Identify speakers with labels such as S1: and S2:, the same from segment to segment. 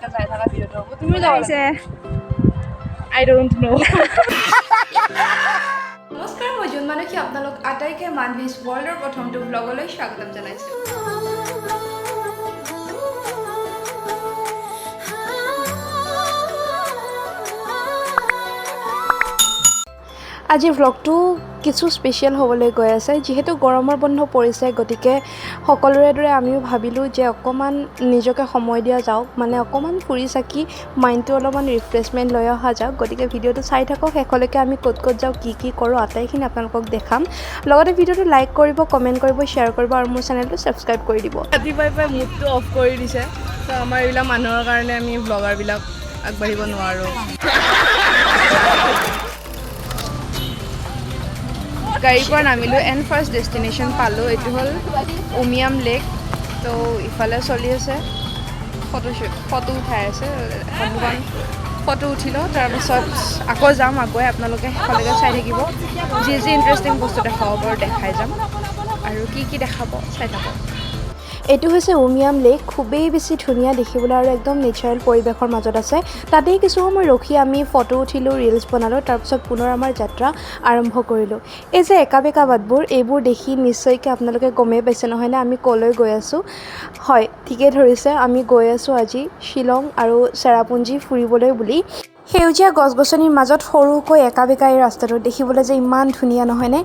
S1: I don't know.
S2: নমস্কাৰ মই June Manasi আপোনালোক আটাইকে মানভিজ ৱৰ্ল্ডৰ প্ৰথমটো ব্লগলৈ স্বাগতম জনাইছোঁ আজি ব্লগটো কিছু স্পেশাল হ'বলৈ গৈ আছে যেহেতু গৰমৰ বন্ধ পৰিছে গতিকে সকলোৰে দৰে আমিও ভাবিলোঁ যে অকমান নিজকে সময় দিয়া যাওক মানে অকমান ফুৰি চাকি মাইণ্ডটো অলপমান ৰিফ্ৰেছমেণ্ট লৈ অহা যাওক গতিকে ভিডিঅ'টো চাই থাকক শেষলৈকে আমি ক'ত যাওঁ কি কৰোঁ আটাইখিনি আপোনালোকক দেখাম লগতে ভিডিঅ'টো লাইক কৰিব কমেণ্ট কৰিব শ্বেয়াৰ কৰিব আৰু মোৰ চেনেলটো ছাবস্ক্ৰাইব কৰি দিব
S1: ৰাতিপুৱাই মুডটো অফ কৰি দিছে তো আমাৰ এইবিলাক মানুহৰ কাৰণে আমি ব্লগাৰবিলাক আগবাঢ়িব নোৱাৰোঁ গাড়ীৰ পৰা নামিলোঁ এণ্ড ফাৰ্ষ্ট ডেষ্টিনেশ্যন পালোঁ এইটো হ'ল উমিয়াম লেক তো ইফালে চলি আছে ফটো উঠাই আছে এখন ফটো উঠি লওঁ তাৰপাছত আকৌ যাম আগুৱাই আপোনালোকে শেষলৈকে চাই থাকিব যি ইণ্টাৰেষ্টিং বস্তু দেখাব পাৰোঁ দেখাই যাম আৰু কি দেখাব চাই থাকক
S2: এইটো হৈছে উমিয়াম লেক খুবেই বেছি ধুনীয়া দেখিবলৈ আৰু একদম নেচাৰেল পৰিৱেশৰ মাজত আছে তাতেই কিছু সময় ৰখি আমি ফটো উঠিলোঁ ৰিলছ বনালোঁ তাৰপিছত পুনৰ আমাৰ যাত্ৰা আৰম্ভ কৰিলোঁ এই যে একাবেকা বাটবোৰ এইবোৰ দেখি নিশ্চয়কৈ আপোনালোকে গমেই পাইছে নহয়নে আমি ক'লৈ গৈ আছোঁ হয় ঠিকেই ধৰিছে আমি গৈ আছোঁ আজি শ্বিলং আৰু চেৰাপুঞ্জী ফুৰিবলৈ বুলি সেউজীয়া গছ গছনিৰ মাজত সৰুকৈ একাবেকা এই ৰাস্তাটো দেখিবলৈ যে ইমান ধুনীয়া নহয়নে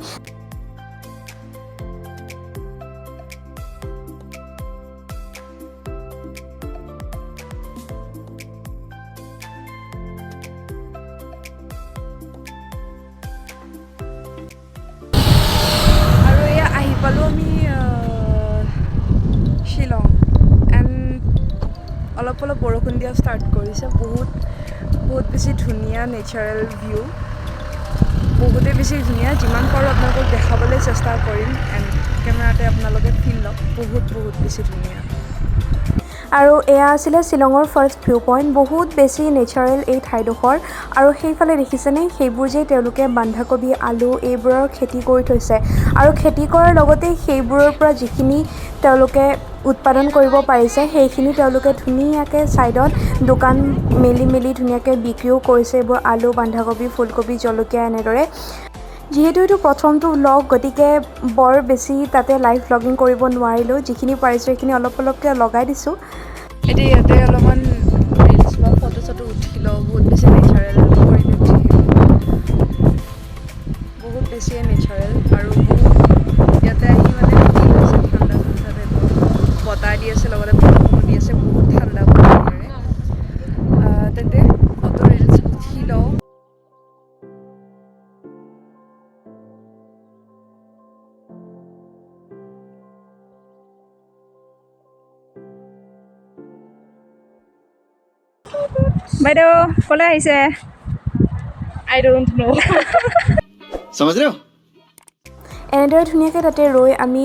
S1: পালোঁ আমি শ্বিলং এণ্ড অলপ বৰষুণ দিয়া ষ্টাৰ্ট কৰিছে বহুত বেছি ধুনীয়া নেচাৰেল ভিউ বহুতেই বেছি ধুনীয়া যিমান পাৰোঁ আপোনালোকক দেখাবলৈ চেষ্টা কৰিম এণ্ড কেমেৰাতে আপোনালোকে ফিল লওক বহুত বেছি ধুনীয়া
S2: আৰু এয়া আছিলে শ্বিলঙৰ ফাৰ্ষ্ট ভিউ পইণ্ট বহুত বেছি নেচাৰেল এই ঠাইডোখৰ আৰু সেইফালে দেখিছেনে সেইবোৰ যে তেওঁলোকে বন্ধাকবি আলু এইবোৰৰ খেতি কৰি থৈছে আৰু খেতি কৰাৰ লগতে সেইবোৰৰ পৰা যিখিনি তেওঁলোকে উৎপাদন কৰিব পাৰিছে সেইখিনি তেওঁলোকে ধুনীয়াকৈ ছাইডত দোকান মেলি ধুনীয়াকৈ বিক্ৰীও কৰিছে এইবোৰ আলু বন্ধাকবি ফুলকবি জলকীয়া এনেদৰে যিহেতু এইটো প্ৰথমটো ব্লগ গতিকে বৰ বেছি তাতে লাইভ ব্লগিং কৰিব নোৱাৰিলোঁ যিখিনি পাৰিছোঁ সেইখিনি অলপকৈ লগাই দিছোঁ
S1: এতিয়া ইয়াতে অলপমান ৰিলছ বা ফটো চটো উঠি লওঁ বহুত বেছি নেচাৰেল পৰিৱেশ বহুত বেছিয়ে নেচাৰেল আৰু ইয়াতে আহি মানে ফিল হৈছে ঠাণ্ডা টাইপৰ বতাহ দি আছে লগতে বৰষুণো দি আছে বহুত ঠাণ্ডা পৰিৱেশেৰে তেন্তে ফটো ৰিলছ উঠি লওঁ বাইদেউ ক'লৈ আহিছে I don't know
S3: समझ रहे हो
S2: এনেদৰে ধুনীয়াকৈ তাতে ৰৈ আমি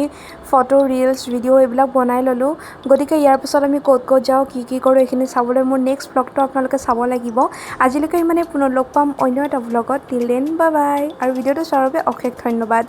S2: ফটো ৰিলছ ভিডিঅ' এইবিলাক বনাই ল'লোঁ গতিকে ইয়াৰ পিছত আমি ক'ত যাওঁ কি কৰোঁ এইখিনি চাবলৈ মোৰ নেক্সট ব্লগটো আপোনালোকে চাব লাগিব আজিলৈকে ইমানে পুনৰ লগ পাম অন্য এটা ব্লগত টিল দেন বাই বাই আৰু ভিডিঅ'টো চোৱাৰ বাবে অশেষ ধন্যবাদ